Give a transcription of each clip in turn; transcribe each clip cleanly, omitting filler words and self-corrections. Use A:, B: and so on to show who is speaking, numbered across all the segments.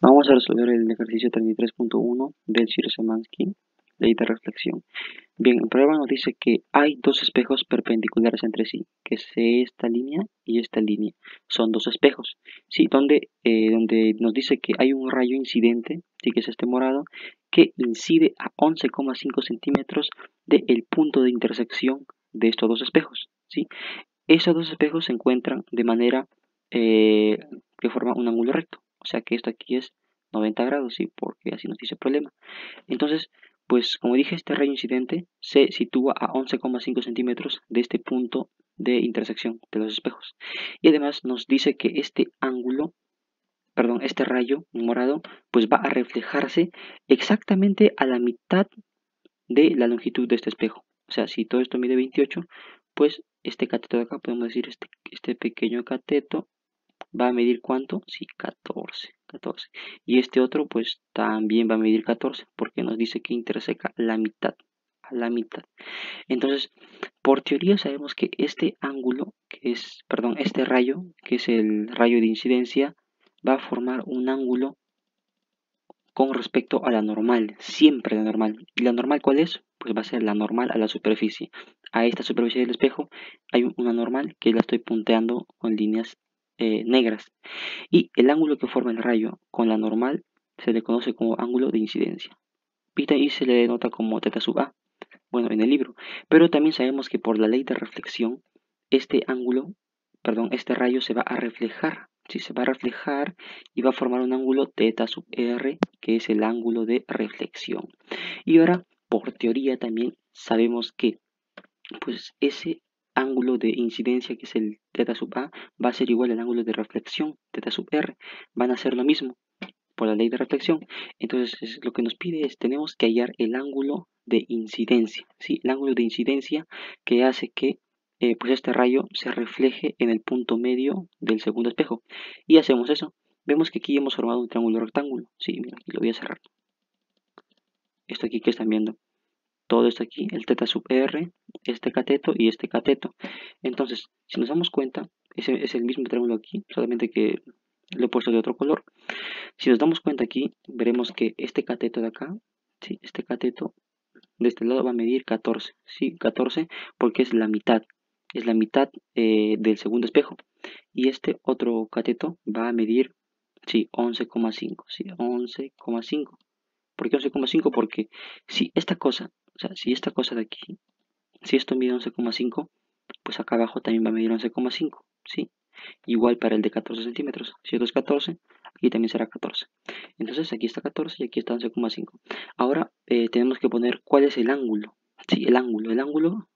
A: Vamos a resolver el ejercicio 33.1 del Chiro-Szymanski, ley de reflexión. Bien, el problema nos dice que hay dos espejos perpendiculares entre sí, que es esta línea y esta línea. Son dos espejos, ¿sí? Donde nos dice que hay un rayo incidente, ¿sí? Que es este morado, que incide a 11,5 centímetros del punto de intersección de estos dos espejos, ¿sí? Estos dos espejos se encuentran de manera que forma un ángulo recto. O sea que esto aquí es 90 grados, ¿sí? Porque así nos dice el problema. Entonces, pues como dije, este rayo incidente se sitúa a 11,5 centímetros de este punto de intersección de los espejos. Y además nos dice que este ángulo, perdón, este rayo morado, pues va a reflejarse exactamente a la mitad de la longitud de este espejo. O sea, si todo esto mide 28, pues este cateto de acá, podemos decir este pequeño cateto va a medir ¿cuánto? Sí, 14. Y este otro pues también va a medir 14 porque nos dice que interseca la mitad, a la mitad. Entonces, por teoría sabemos que este ángulo, este rayo, que es el rayo de incidencia, va a formar un ángulo con respecto a la normal, siempre la normal. ¿Y la normal cuál es? Pues va a ser la normal a la superficie. A esta superficie del espejo hay una normal que la estoy punteando con líneas negras. Y el ángulo que forma el rayo con la normal se le conoce como ángulo de incidencia. Y se le denota como teta sub A, bueno, en el libro. Pero también sabemos que por la ley de reflexión, este rayo se va a reflejar. Sí, se va a reflejar y va a formar un ángulo teta sub R, que es el ángulo de reflexión. Y ahora, por teoría también sabemos que pues ese ángulo de incidencia, que es el teta sub A, va a ser igual al ángulo de reflexión, teta sub R. Van a ser lo mismo por la ley de reflexión. Entonces, lo que nos pide es, tenemos que hallar el ángulo de incidencia, ¿sí? El ángulo de incidencia que hace que pues este rayo se refleje en el punto medio del segundo espejo. Y hacemos eso. Vemos que aquí hemos formado un triángulo rectángulo. Sí, mira, aquí lo voy a cerrar. Esto aquí que están viendo. Todo esto aquí, el teta sub R, este cateto y este cateto. Entonces, si nos damos cuenta, es el mismo triángulo aquí, solamente que lo he puesto de otro color. Si nos damos cuenta aquí, veremos que este cateto de acá, ¿sí? Este cateto de este lado va a medir 14, ¿sí? 14 porque es la mitad del segundo espejo. Y este otro cateto va a medir, sí, 11,5, sí, 11,5. ¿Por qué 11,5? Porque si esta cosa, o sea, si esta cosa de aquí, si esto mide 11,5, pues acá abajo también va a medir 11,5, ¿sí? Igual para el de 14 centímetros. Si esto es 14, aquí también será 14. Entonces aquí está 14 y aquí está 11,5. Ahora tenemos que poner cuál es el ángulo. Sí, el ángulo. El ángulo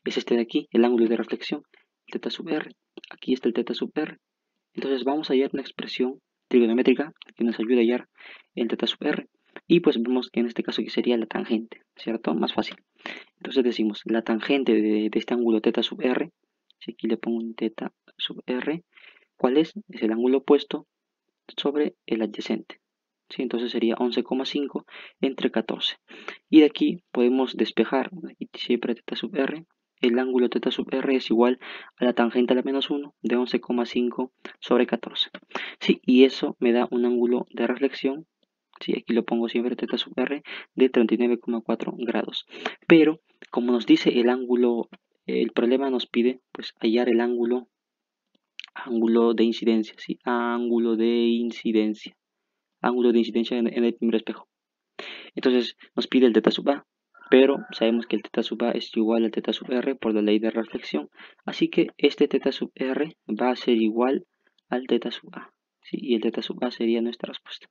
A: es este de aquí, el ángulo de reflexión, el teta sub r. Aquí está el teta sub r. Entonces vamos a hallar una expresión trigonométrica que nos ayude a hallar el teta sub r. Y pues vemos que en este caso aquí sería la tangente, ¿cierto? Más fácil. Entonces decimos la tangente de este ángulo teta sub r. Si aquí le pongo un teta sub r, ¿cuál es? Es el ángulo opuesto sobre el adyacente. ¿Sí? Entonces sería 11,5 entre 14. Y de aquí podemos despejar, aquí siempre teta sub r, el ángulo teta sub r es igual a la tangente a la menos 1 de 11,5 sobre 14. Sí, y eso me da un ángulo de reflexión, sí, aquí lo pongo siempre teta sub r, de 39,4 grados. Pero, como nos dice el ángulo, el problema nos pide pues hallar el ángulo de incidencia, ¿sí? Ángulo de incidencia. Ángulo de incidencia en el primer espejo. Entonces nos pide el teta sub A, pero sabemos que el teta sub A es igual al teta sub R por la ley de reflexión. Así que este teta sub R va a ser igual al teta sub A, ¿sí? Y el teta sub A sería nuestra respuesta.